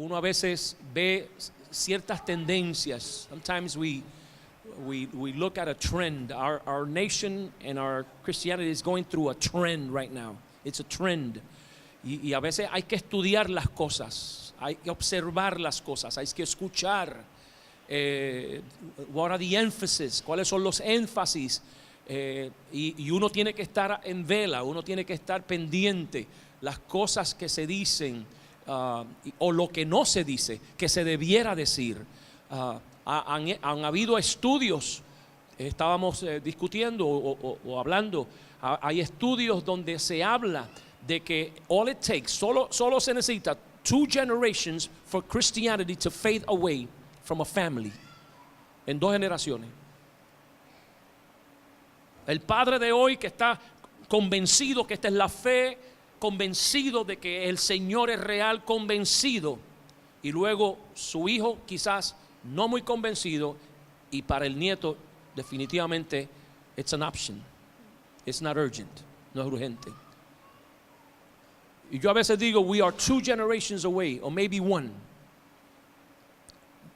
uno a veces ve ciertas tendencias. Sometimes we look at a trend. Our nation and our Christianity is going through a trend right now. It's a trend. Y a veces hay que estudiar las cosas, hay que observar las cosas, hay que escuchar. What are the emphasis? ¿Cuáles son los énfasis? Y uno tiene que estar en vela, uno tiene que estar pendiente las cosas que se dicen o lo que no se dice, que se debiera decir. Han habido estudios, estábamos discutiendo o hablando, hay estudios donde se habla de que all it takes, solo se necesita 2 generations for Christianity to fade away from a family. En 2 generaciones. El padre de hoy que está convencido que esta es la fe, convencido de que el Señor es real, convencido, y luego su hijo quizás no muy convencido, y para el nieto definitivamente it's an option, it's not urgent, no es urgente. Y yo a veces digo, we are 2 generations away, or maybe 1,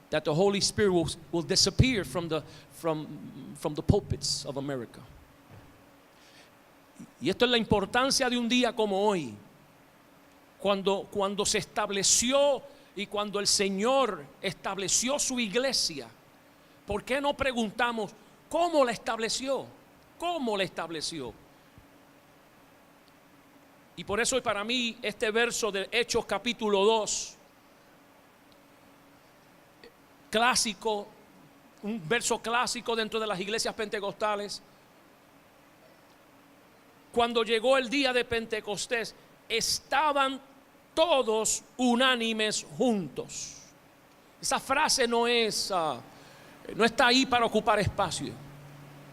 that the Holy Spirit will disappear from the pulpits of America. Y esto es la importancia de un día como hoy, cuando se estableció y cuando el Señor estableció su iglesia. ¿Por qué no preguntamos cómo la estableció? ¿Cómo la estableció? Y por eso para mí este verso de Hechos capítulo 2, clásico, un verso clásico dentro de las iglesias pentecostales. Cuando llegó el día de Pentecostés, estaban todos unánimes juntos. Esa frase no está ahí para ocupar espacio.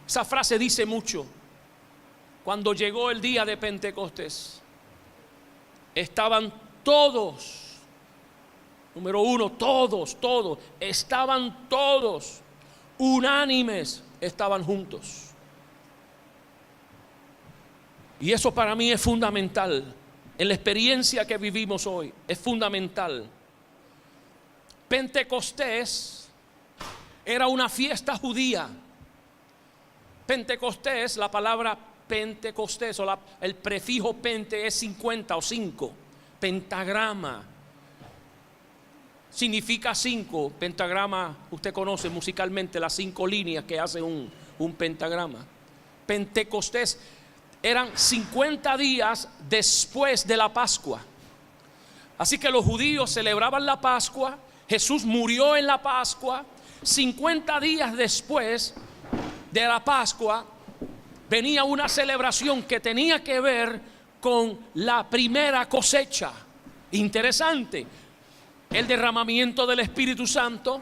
Esa frase dice mucho. Cuando llegó el día de Pentecostés, estaban todos, número 1, todos, estaban todos unánimes, estaban juntos. Y eso para mí es fundamental. En la experiencia que vivimos hoy es fundamental. Pentecostés era una fiesta judía. Pentecostés, la palabra Pentecostés o el prefijo pente es 50 o 5. Pentagrama significa 5. Pentagrama, usted conoce musicalmente las 5 líneas que hace un pentagrama. Pentecostés eran 50 días después de la Pascua. Así que los judíos celebraban la Pascua. Jesús murió en la Pascua. 50 días después de la Pascua venía una celebración que tenía que ver con la primera cosecha. Interesante. El derramamiento del Espíritu Santo,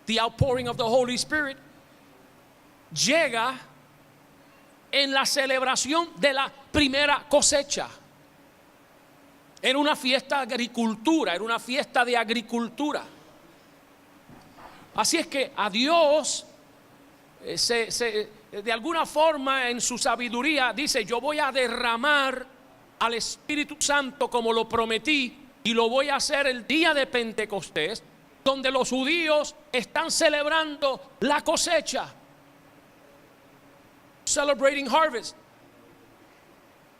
the outpouring of the Holy Spirit, llega en la celebración de la primera cosecha. Era una fiesta de agricultura, era una fiesta de agricultura. Así es que a Dios de alguna forma en su sabiduría dice: yo voy a derramar al Espíritu Santo como lo prometí, y lo voy a hacer el día de Pentecostés, donde los judíos están celebrando la cosecha. Celebrating harvest.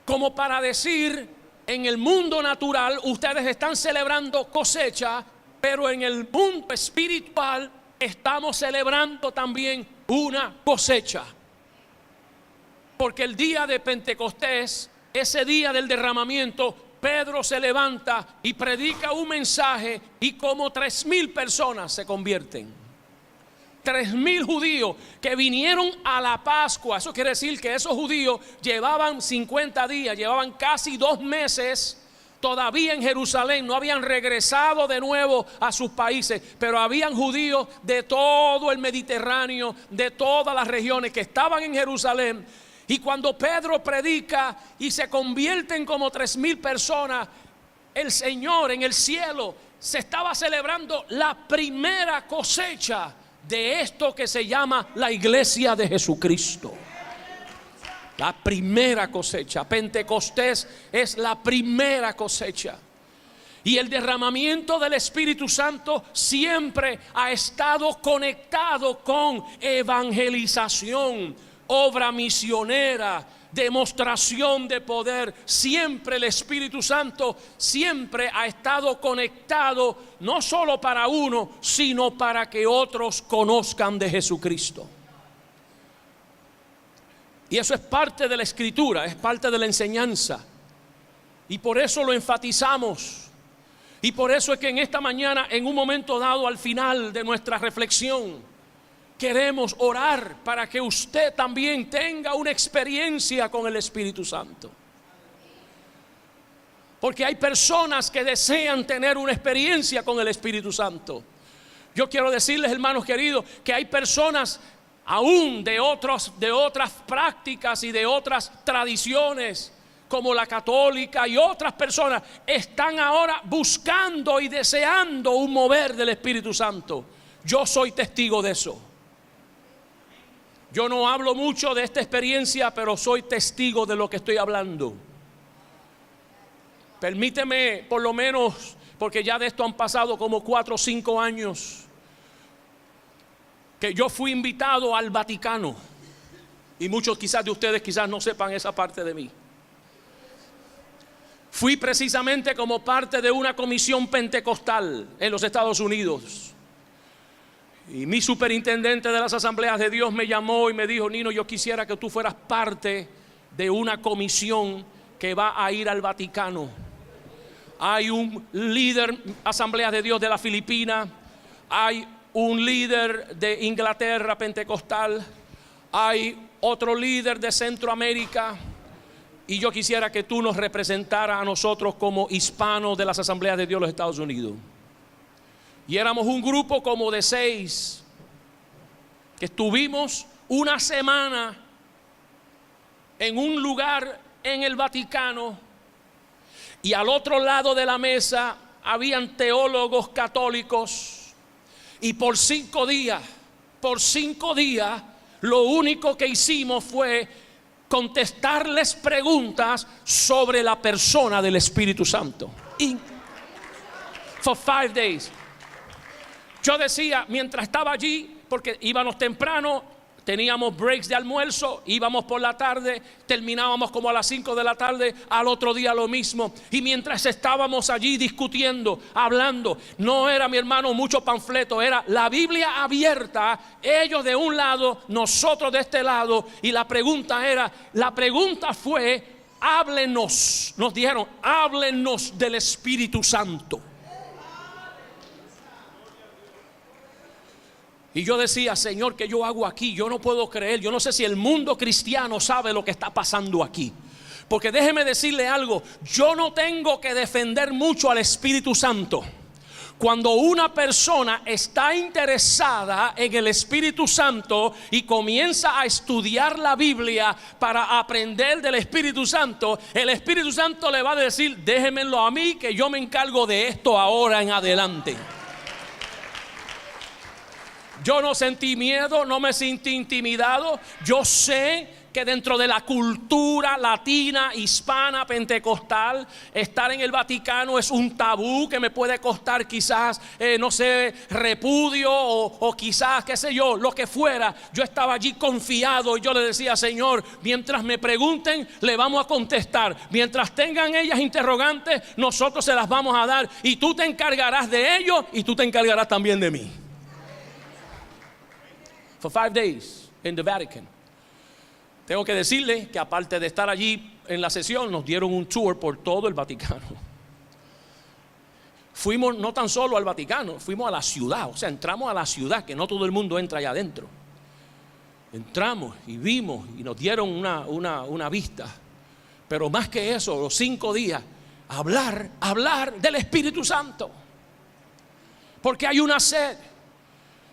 Como para decir, en el mundo natural ustedes están celebrando cosecha, pero en el mundo espiritual estamos celebrando también una cosecha. Porque el día de Pentecostés, ese día del derramamiento, Pedro se levanta y predica un mensaje, y como 3,000 personas se convierten. 3,000 judíos que vinieron a la Pascua. Eso quiere decir que esos judíos llevaban 50 días, llevaban casi 2 meses todavía en Jerusalén. No habían regresado de nuevo a sus países, pero habían judíos de todo el Mediterráneo, de todas las regiones, que estaban en Jerusalén. Y cuando Pedro predica y se convierten como 3,000 personas, el Señor en el cielo se estaba celebrando la primera cosecha de esto que se llama la iglesia de Jesucristo. La primera cosecha. Pentecostés es la primera cosecha. Y el derramamiento del Espíritu Santo siempre ha estado conectado con evangelización, obra misionera, demostración de poder. Siempre el Espíritu Santo siempre ha estado conectado, no solo para uno, sino para que otros conozcan de Jesucristo. Y eso es parte de la Escritura, es parte de la enseñanza. Y por eso lo enfatizamos. Y por eso es que en esta mañana, en un momento dado al final de nuestra reflexión, queremos orar para que usted también tenga una experiencia con el Espíritu Santo. Porque hay personas que desean tener una experiencia con el Espíritu Santo. Yo quiero decirles, hermanos queridos, que hay personas aún de otras prácticas y de otras tradiciones, como la católica y otras personas, están ahora buscando y deseando un mover del Espíritu Santo. Yo soy testigo de eso. Yo no hablo mucho de esta experiencia, pero soy testigo de lo que estoy hablando. Permíteme, por lo menos, porque ya de esto han pasado como 4 o 5 años, que yo fui invitado al Vaticano. Y muchos quizás de ustedes quizás no sepan esa parte de mí. Fui precisamente como parte de una comisión pentecostal en los Estados Unidos. Y mi superintendente de las Asambleas de Dios me llamó y me dijo: Nino, yo quisiera que tú fueras parte de una comisión que va a ir al Vaticano. Hay un líder Asambleas de Dios de la Filipina, hay un líder de Inglaterra pentecostal, hay otro líder de Centroamérica. Y yo quisiera que tú nos representaras a nosotros como hispanos de las Asambleas de Dios de los Estados Unidos. Y éramos un grupo como de 6 que estuvimos una semana en un lugar en el Vaticano, y al otro lado de la mesa habían teólogos católicos, y por 5 días, lo único que hicimos fue contestarles preguntas sobre la persona del Espíritu Santo. For 5 days. Yo decía, mientras estaba allí, porque íbamos temprano, teníamos breaks de almuerzo, íbamos por la tarde, terminábamos como a las 5 de la tarde, al otro día lo mismo. Y mientras estábamos allí discutiendo, hablando, no era, mi hermano, mucho panfleto, era la Biblia abierta, ellos de un lado, nosotros de este lado. Y la pregunta fue: háblenos, nos dijeron, háblenos del Espíritu Santo. Y yo decía: Señor, ¿qué yo hago aquí? Yo no puedo creer, yo no sé si el mundo cristiano sabe lo que está pasando aquí. Porque déjeme decirle algo, yo no tengo que defender mucho al Espíritu Santo. Cuando una persona está interesada en el Espíritu Santo y comienza a estudiar la Biblia para aprender del Espíritu Santo, el Espíritu Santo le va a decir: déjenmelo a mí, que yo me encargo de esto ahora en adelante. Yo no sentí miedo, no me sentí intimidado. Yo sé que dentro de la cultura latina, hispana, pentecostal, estar en el Vaticano es un tabú que me puede costar quizás, no sé, repudio o quizás, qué sé yo, lo que fuera. Yo estaba allí confiado y yo le decía: Señor, mientras me pregunten, le vamos a contestar. Mientras tengan ellas interrogantes, nosotros se las vamos a dar. Y tú te encargarás de ellos y tú te encargarás también de mí. For 5 days in the Vatican. Tengo que decirle que aparte de estar allí en la sesión, nos dieron un tour por todo el Vaticano. Fuimos no tan solo al Vaticano, fuimos a la ciudad. O sea, entramos a la ciudad, que no todo el mundo entra allá adentro. Entramos y vimos y nos dieron una vista. Pero más que eso, los 5 días, hablar del Espíritu Santo. Porque hay una sed.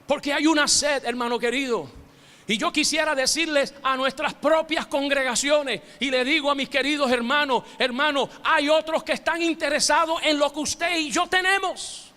Porque hay una sed, hermano querido. Y yo quisiera decirles a nuestras propias congregaciones, y le digo a mis queridos hermanos: hay otros que están interesados en lo que usted y yo tenemos.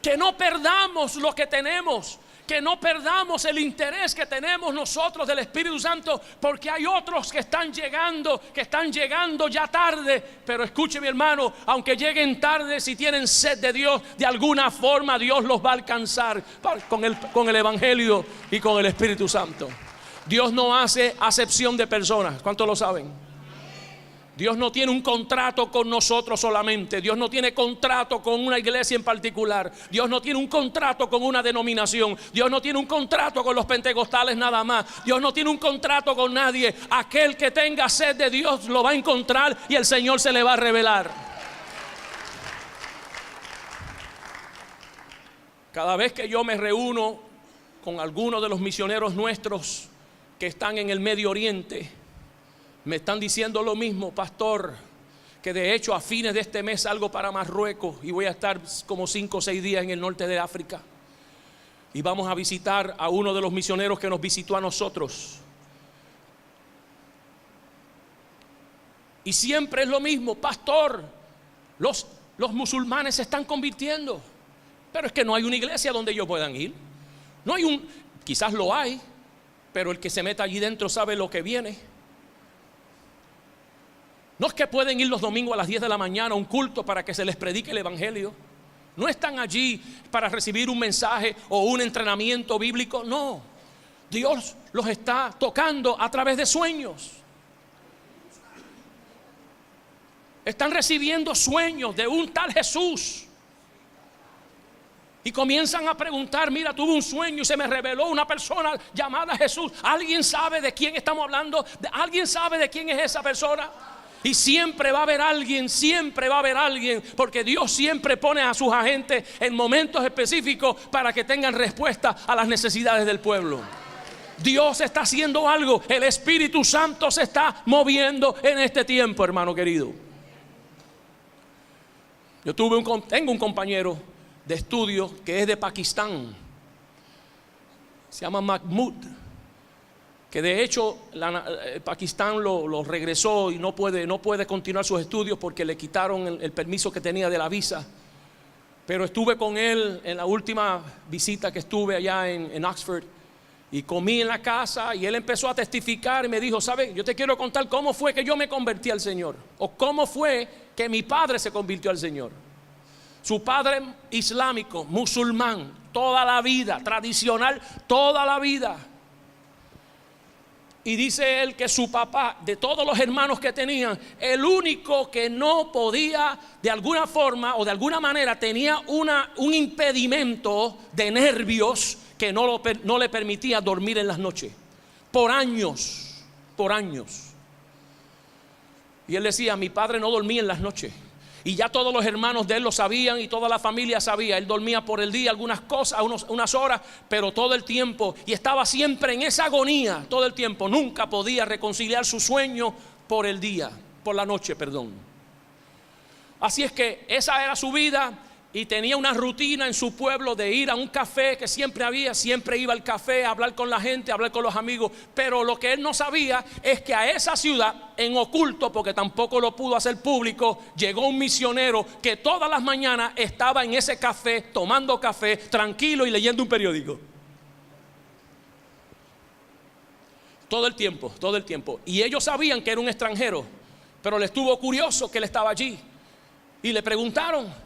Que no perdamos lo que tenemos. que no perdamos el interés que tenemos nosotros del Espíritu Santo, porque hay otros que están llegando ya tarde. Pero escuche, mi hermano, aunque lleguen tarde, si tienen sed de Dios, de alguna forma Dios los va a alcanzar con el Evangelio y con el Espíritu Santo. Dios no hace acepción de personas. ¿Cuántos lo saben? Dios no tiene un contrato con nosotros solamente. Dios no tiene contrato con una iglesia en particular. Dios no tiene un contrato con una denominación. Dios no tiene un contrato con los pentecostales nada más. Dios no tiene un contrato con nadie. Aquel que tenga sed de Dios lo va a encontrar y el Señor se le va a revelar. Cada vez que yo me reúno con algunos de los misioneros nuestros que están en el Medio Oriente, me están diciendo lo mismo, pastor, que de hecho a fines de este mes salgo para Marruecos y voy a estar como 5 o 6 días en el norte de África. Y vamos a visitar a uno de los misioneros que nos visitó a nosotros. Y siempre es lo mismo, pastor, los musulmanes se están convirtiendo. Pero es que no hay una iglesia donde ellos puedan ir. No hay quizás lo hay, pero el que se meta allí dentro sabe lo que viene. No es que pueden ir los domingos a las 10 de la mañana a un culto para que se les predique el Evangelio. No están allí para recibir un mensaje o un entrenamiento bíblico. No, Dios los está tocando a través de sueños. Están recibiendo sueños de un tal Jesús. Y comienzan a preguntar, mira, tuve un sueño y se me reveló una persona llamada Jesús. ¿Alguien sabe de quién estamos hablando? ¿Alguien sabe de quién es esa persona? Y siempre va a haber alguien, porque Dios siempre pone a sus agentes en momentos específicos para que tengan respuesta a las necesidades del pueblo. Dios está haciendo algo, el Espíritu Santo se está moviendo en este tiempo, hermano querido. Yo tengo un compañero de estudio que es de Pakistán, se llama Mahmoud, que de hecho Pakistán lo regresó y no puede continuar sus estudios porque le quitaron el permiso que tenía de la visa. Pero estuve con él en la última visita que estuve allá en Oxford, y comí en la casa y él empezó a testificar y me dijo, ¿sabe? Yo te quiero contar cómo fue que yo me convertí al Señor, o cómo fue que mi padre se convirtió al Señor. Su padre islámico, musulmán, toda la vida, tradicional, toda la vida. Y dice él que su papá, de todos los hermanos que tenían, el único que no podía de alguna forma o de alguna manera tenía un impedimento de nervios que no le permitía dormir en las noches. Por años. Y él decía, mi padre no dormía en las noches. Y ya todos los hermanos de él lo sabían y toda la familia sabía. Él dormía por el día algunas cosas, unas horas, pero todo el tiempo. Y estaba siempre en esa agonía, todo el tiempo. Nunca podía reconciliar su sueño por la noche. Así es que esa era su vida. Y tenía una rutina en su pueblo de ir a un café que siempre iba al café a hablar con la gente, a hablar con los amigos. Pero lo que él no sabía es que a esa ciudad, en oculto, porque tampoco lo pudo hacer público, llegó un misionero que todas las mañanas estaba en ese café, tomando café, tranquilo y leyendo un periódico. Todo el tiempo. Y ellos sabían que era un extranjero, pero les estuvo curioso que él estaba allí. Y le preguntaron,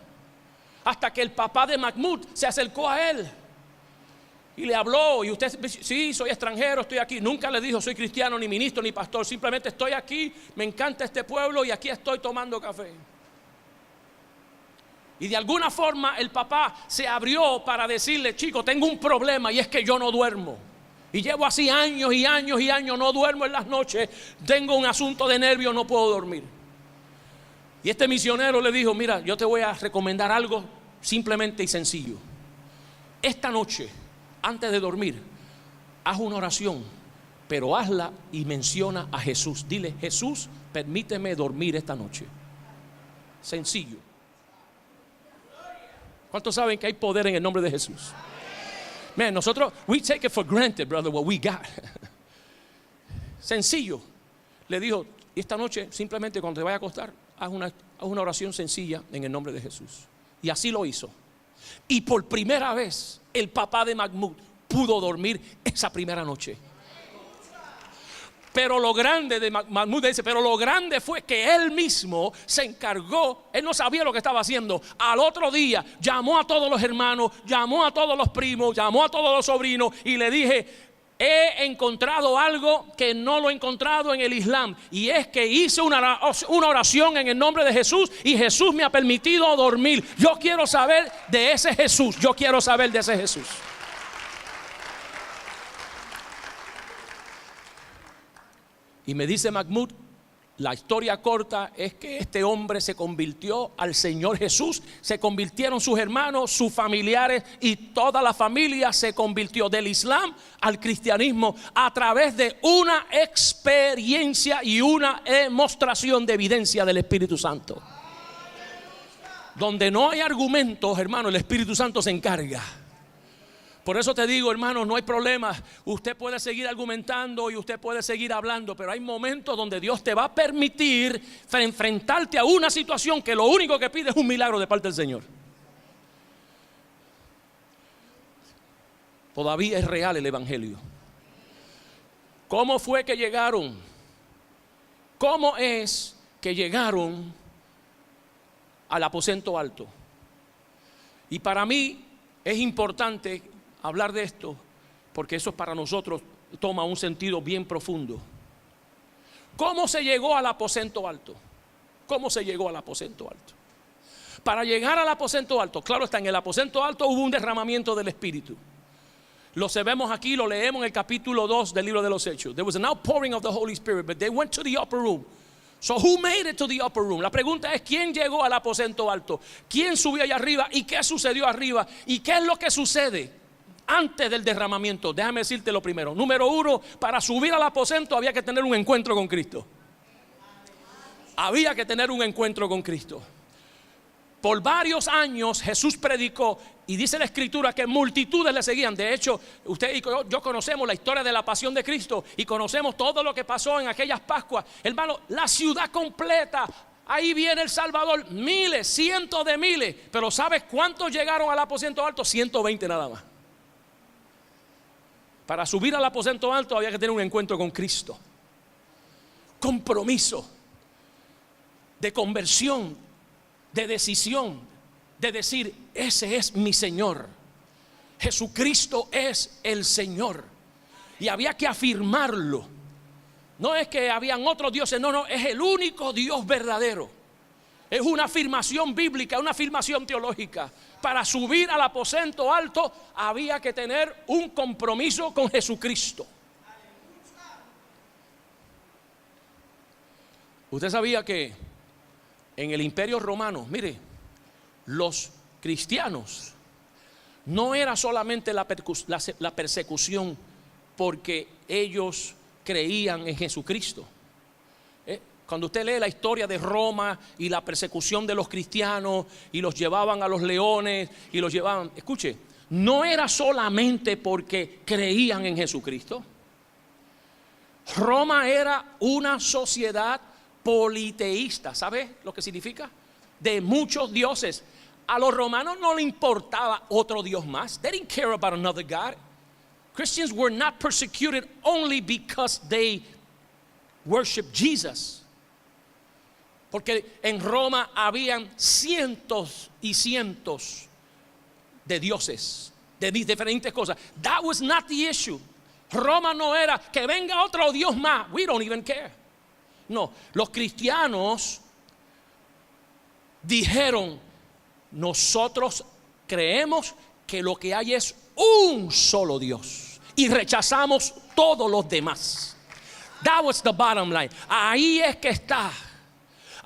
hasta que el papá de Mahmoud se acercó a él y le habló. Y usted, sí, soy extranjero, estoy aquí. Nunca le dijo soy cristiano, ni ministro, ni pastor. Simplemente estoy aquí, me encanta este pueblo y aquí estoy tomando café. Y de alguna forma el papá se abrió para decirle, chico, tengo un problema y es que yo no duermo. Y llevo así años, no duermo en las noches. Tengo un asunto de nervios, no puedo dormir. Y este misionero le dijo, mira, yo te voy a recomendar algo simplemente y sencillo. Esta noche, antes de dormir, haz una oración, pero hazla y menciona a Jesús. Dile, Jesús, permíteme dormir esta noche. Sencillo. ¿Cuántos saben que hay poder en el nombre de Jesús? Man, nosotros, we take it for granted, brother, what we got. Sencillo. Le dijo, esta noche, simplemente cuando te vayas a acostar, haz una oración sencilla en el nombre de Jesús. Y así lo hizo. Y por primera vez el papá de Mahmoud pudo dormir esa primera noche. Pero lo grande de Mahmoud dice, pero lo grande fue que él mismo se encargó. Él no sabía lo que estaba haciendo. Al otro día llamó a todos los hermanos, llamó a todos los primos, llamó a todos los sobrinos y le dije: he encontrado algo que no lo he encontrado en el Islam, y es que hice una oración en el nombre de Jesús y Jesús me ha permitido dormir. Yo quiero saber de ese Jesús. Yo quiero saber de ese Jesús. Y me dice Mahmoud, la historia corta es que este hombre se convirtió al Señor Jesús. Se convirtieron sus hermanos, sus familiares, y toda la familia se convirtió del Islam al cristianismo a través de una experiencia y una demostración de evidencia del Espíritu Santo. Donde no hay argumentos, hermano, el Espíritu Santo se encarga. Por eso te digo, hermano, no hay problema. Usted puede seguir argumentando y usted puede seguir hablando, pero hay momentos donde Dios te va a permitir enfrentarte a una situación que lo único que pide es un milagro de parte del Señor. Todavía es real el evangelio. ¿Cómo fue que llegaron? ¿Cómo es que llegaron al aposento alto? Y para mí es importante hablar de esto, porque eso para nosotros toma un sentido bien profundo. ¿Cómo se llegó al aposento alto? ¿Cómo se llegó al aposento alto? Para llegar al aposento alto, claro está, en el aposento alto hubo un derramamiento del Espíritu. Lo sabemos aquí, lo leemos en el capítulo 2 del libro de los Hechos. There was an outpouring of the Holy Spirit, but they went to the upper room. So who made it to the upper room? La pregunta es: ¿quién llegó al aposento alto? ¿Quién subió allá arriba? ¿Y qué sucedió arriba? ¿Y qué es lo que sucede antes del derramamiento? Déjame decirte lo primero. Número uno, para subir al aposento había que tener un encuentro con Cristo. Había que tener un encuentro con Cristo. Por varios años Jesús predicó, y dice la Escritura que multitudes le seguían. De hecho, usted y yo conocemos la historia de la pasión de Cristo y conocemos todo lo que pasó en aquellas Pascuas. Hermano, la ciudad completa, ahí viene el Salvador, miles, cientos de miles. Pero ¿sabes cuántos llegaron al aposento alto? 120 nada más. Para subir al aposento alto había que tener un encuentro con Cristo. Compromiso de conversión, de decisión, de decir: ese es mi Señor. Jesucristo es el Señor. Y había que afirmarlo. No es que habían otros dioses, no, es el único Dios verdadero. Es una afirmación bíblica, una afirmación teológica. Para subir al aposento alto había que tener un compromiso con Jesucristo. Usted sabía que en el Imperio Romano, mire, los cristianos no era solamente la persecución porque ellos creían en Jesucristo. Cuando usted lee la historia de Roma y la persecución de los cristianos, y los llevaban a los leones y los llevaban, escuche, no era solamente porque creían en Jesucristo. Roma era una sociedad politeísta. ¿Sabe lo que significa? De muchos dioses. A los romanos no le importaba otro Dios más. They didn't care about another God. Christians were not persecuted only because they worshiped Jesus. Porque en Roma habían cientos y cientos de dioses, de diferentes cosas. That was not the issue. Roma no era que venga otro Dios más. We don't even care. No, los cristianos dijeron: nosotros creemos que lo que hay es un solo Dios y rechazamos todos los demás. That was the bottom line. Ahí es que está.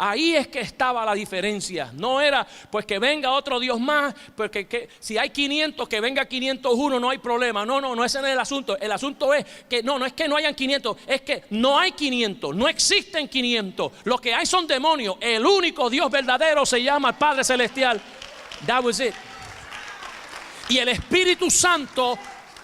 Ahí es que estaba la diferencia. No era pues que venga otro Dios más, porque si hay 500, que venga 501, no hay problema. No, ese no es el asunto. El asunto es que no es que no hayan 500, es que no hay 500, no existen 500. Lo que hay son demonios. El único Dios verdadero se llama el Padre Celestial. That was it. Y el Espíritu Santo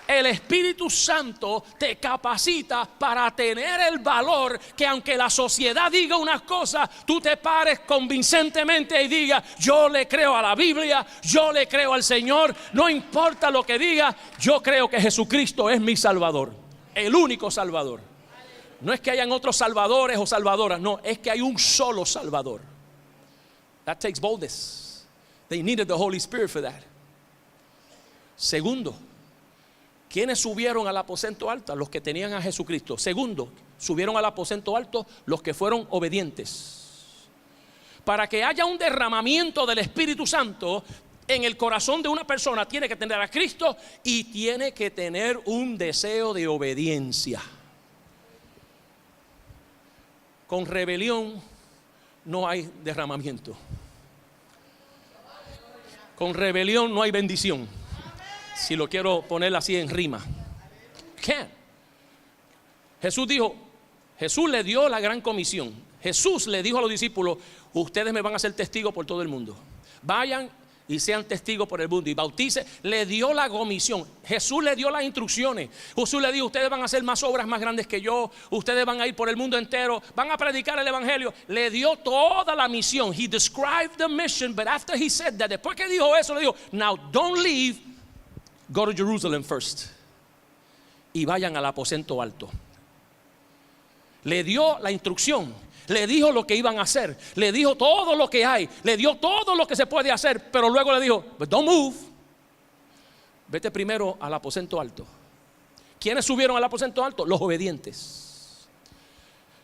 El Espíritu Santo te capacita para tener el valor que aunque la sociedad diga unas cosas, tú te pares convincentemente y digas: yo le creo a la Biblia, yo le creo al Señor, no importa lo que diga, yo creo que Jesucristo es mi Salvador, el único Salvador. No es que hayan otros salvadores o salvadoras, no, es que hay un solo Salvador. That takes boldness. They needed the Holy Spirit for that. Segundo, ¿quiénes subieron al aposento alto? Los que tenían a Jesucristo. Segundo, subieron al aposento alto los que fueron obedientes. Para que haya un derramamiento del Espíritu Santo en el corazón de una persona, tiene que tener a Cristo y tiene que tener un deseo de obediencia. Con rebelión no hay derramamiento. Con rebelión no hay bendición. Si lo quiero poner así en rima. ¿Qué? Jesús dijo, Jesús le dio la gran comisión. Jesús le dijo a los discípulos: ustedes me van a ser testigos por todo el mundo. Vayan y sean testigos por el mundo y bauticen. Le dio la comisión. Jesús le dio las instrucciones. Jesús le dijo: ustedes van a hacer más obras más grandes que yo. Ustedes van a ir por el mundo entero. Van a predicar el evangelio. Le dio toda la misión. He described the mission, but after he said that, después que dijo eso, le dijo: now don't leave. Go to Jerusalem first. Y vayan al aposento alto. Le dio la instrucción. Le dijo lo que iban a hacer. Le dijo todo lo que hay. Le dio todo lo que se puede hacer. Pero luego le dijo: but don't move. Vete primero al aposento alto. ¿Quiénes subieron al aposento alto? Los obedientes.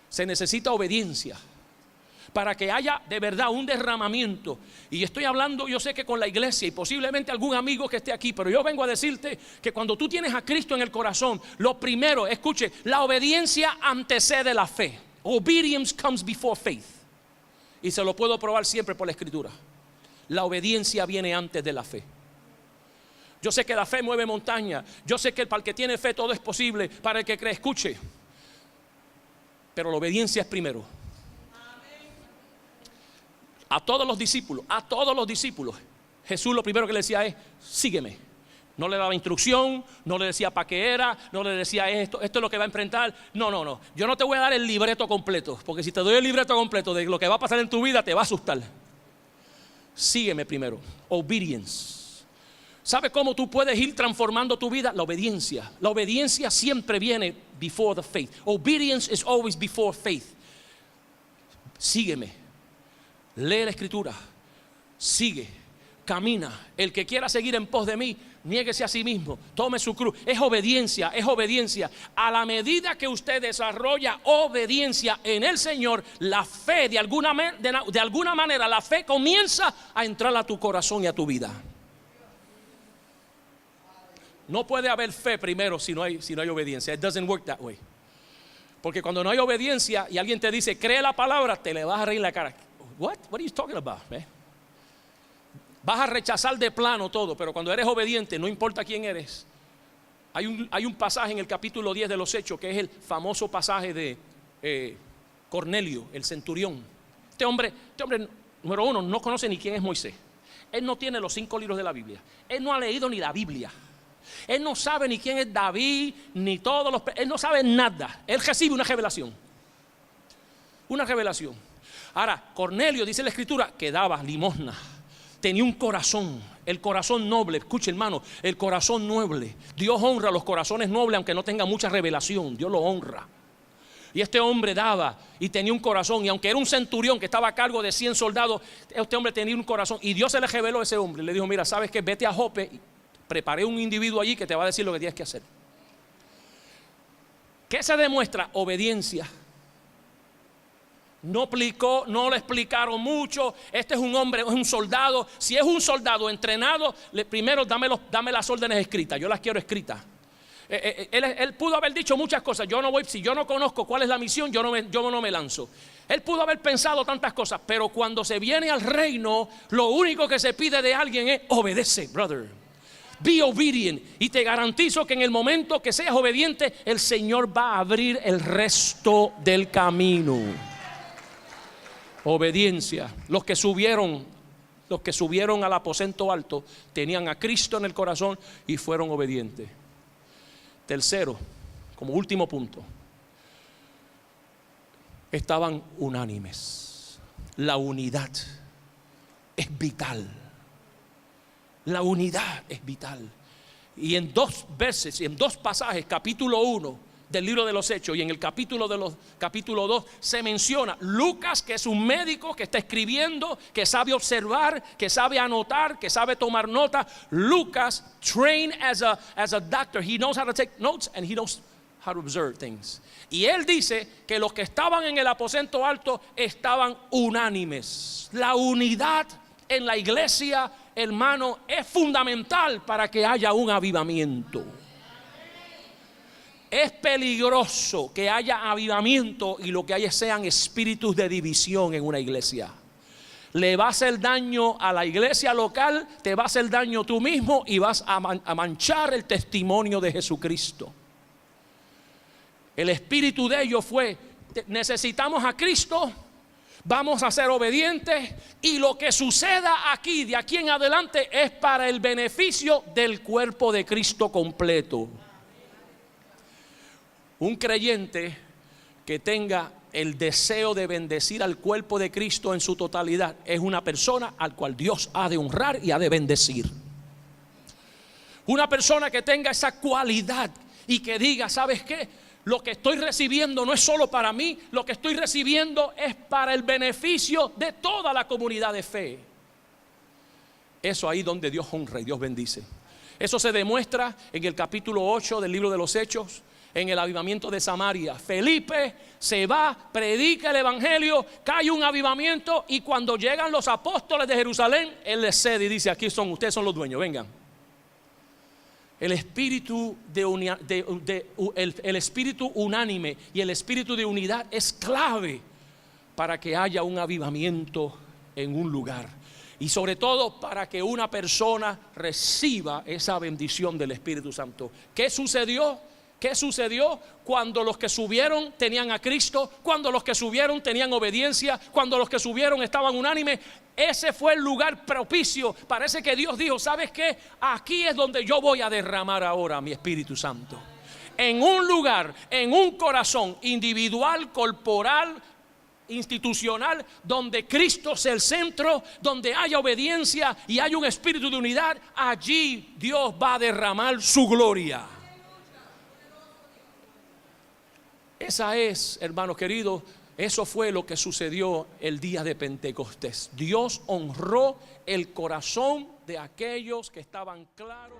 Se necesita obediencia para que haya de verdad un derramamiento. Y estoy hablando, yo sé que con la iglesia y posiblemente algún amigo que esté aquí, pero yo vengo a decirte que cuando tú tienes a Cristo en el corazón, lo primero, escuche, la obediencia antecede la fe. Obedience comes before faith. Y se lo puedo probar siempre por la Escritura. La obediencia viene antes de la fe. Yo sé que la fe mueve montaña. Yo sé que para el que tiene fe todo es posible. Para el que cree, escuche. Pero la obediencia es primero. A todos los discípulos, Jesús lo primero que le decía es: sígueme. No le daba instrucción, no le decía para qué era, no le decía esto es lo que va a enfrentar. No, yo no te voy a dar el libreto completo, porque si te doy el libreto completo de lo que va a pasar en tu vida, te va a asustar. Sígueme primero. Obedience. ¿Sabe cómo tú puedes ir transformando tu vida? La obediencia. La obediencia siempre viene before the faith. Obedience is always before faith. Sígueme. Lee la Escritura, sigue, camina. El que quiera seguir en pos de mí, niéguese a sí mismo, tome su cruz. Es obediencia, es obediencia. A la medida que usted desarrolla obediencia en el Señor, la fe de alguna manera, la fe comienza a entrar a tu corazón y a tu vida. No puede haber fe primero si no hay obediencia. It doesn't work that way. Porque cuando no hay obediencia y alguien te dice: cree la palabra, te le vas a reír la cara. What are you talking about, man? Vas a rechazar de plano todo. Pero cuando eres obediente, no importa quién eres. Hay un pasaje en el capítulo 10 de los Hechos, que es el famoso pasaje de Cornelio, el centurión. Este hombre, número uno, no conoce ni quién es Moisés. Él no tiene los 5 libros de la Biblia. Él no ha leído ni la Biblia. Él no sabe ni quién es David, ni todos los... Él no sabe nada. Él recibe una revelación. Una revelación. Ahora, Cornelio, dice la Escritura, que daba limosna. Tenía un corazón, el corazón noble. Escuche, hermano, el corazón noble. Dios honra los corazones nobles, aunque no tenga mucha revelación. Dios lo honra. Y este hombre daba y tenía un corazón. Y aunque era un centurión que estaba a cargo de 100 soldados, este hombre tenía un corazón. Y Dios se le reveló a ese hombre. Le dijo: mira, ¿sabes qué? Vete a Jope. Preparé un individuo allí que te va a decir lo que tienes que hacer. ¿Qué se demuestra? Obediencia. No le explicaron mucho. Este es un hombre, es un soldado. Si es un soldado entrenado, primero dame las órdenes escritas. Yo las quiero escritas. Él pudo haber dicho muchas cosas. Si yo no conozco cuál es la misión, yo no me lanzo. Él pudo haber pensado tantas cosas, pero cuando se viene al reino, lo único que se pide de alguien es: obedece, brother. Be obedient. Y te garantizo que en el momento que seas obediente, el Señor va a abrir el resto del camino. Obediencia. Los que subieron al aposento alto tenían a Cristo en el corazón y fueron obedientes. Tercero, como último punto, estaban unánimes. La unidad es vital. La unidad es vital. Y en dos veces, y en dos pasajes, capítulo 1 del libro de los Hechos y en el capítulo 2 se menciona Lucas, que es un médico que está escribiendo, que sabe observar, que sabe anotar, que sabe tomar nota. Lucas, trained as a doctor, he knows how to take notes and he knows how to observe things. Y él dice que los que estaban en el aposento alto estaban unánimes. La unidad en la iglesia, hermano, es fundamental para que haya un avivamiento. Es peligroso que haya avivamiento y lo que haya sean espíritus de división en una iglesia. Le va a hacer daño a la iglesia local, te va a hacer daño tú mismo y vas a manchar el testimonio de Jesucristo. El espíritu de ellos fue: necesitamos a Cristo, vamos a ser obedientes, y lo que suceda aquí, de aquí en adelante, es para el beneficio del cuerpo de Cristo completo. Un creyente que tenga el deseo de bendecir al cuerpo de Cristo en su totalidad es una persona al cual Dios ha de honrar y ha de bendecir. Una persona que tenga esa cualidad y que diga: ¿sabes qué? Lo que estoy recibiendo no es solo para mí, lo que estoy recibiendo es para el beneficio de toda la comunidad de fe. Eso ahí donde Dios honra y Dios bendice. Eso se demuestra en el capítulo 8 del libro de los Hechos, en el avivamiento de Samaria. Felipe se va, predica el evangelio, cae un avivamiento, y cuando llegan los apóstoles de Jerusalén, él les cede y dice: aquí son, ustedes son los dueños, vengan. El espíritu el espíritu unánime y el espíritu de unidad es clave para que haya un avivamiento en un lugar, y sobre todo para que una persona reciba esa bendición del Espíritu Santo. ¿Qué sucedió? ¿Qué sucedió cuando los que subieron tenían a Cristo? Cuando los que subieron tenían obediencia, cuando los que subieron estaban unánimes. Ese fue el lugar propicio. Parece que Dios dijo: ¿sabes qué? Aquí es donde yo voy a derramar ahora mi Espíritu Santo. En un lugar, en un corazón individual, corporal, institucional, donde Cristo sea el centro, donde haya obediencia y haya un espíritu de unidad, allí Dios va a derramar su gloria. Esa es, hermanos queridos, eso fue lo que sucedió el día de Pentecostés. Dios honró el corazón de aquellos que estaban claros.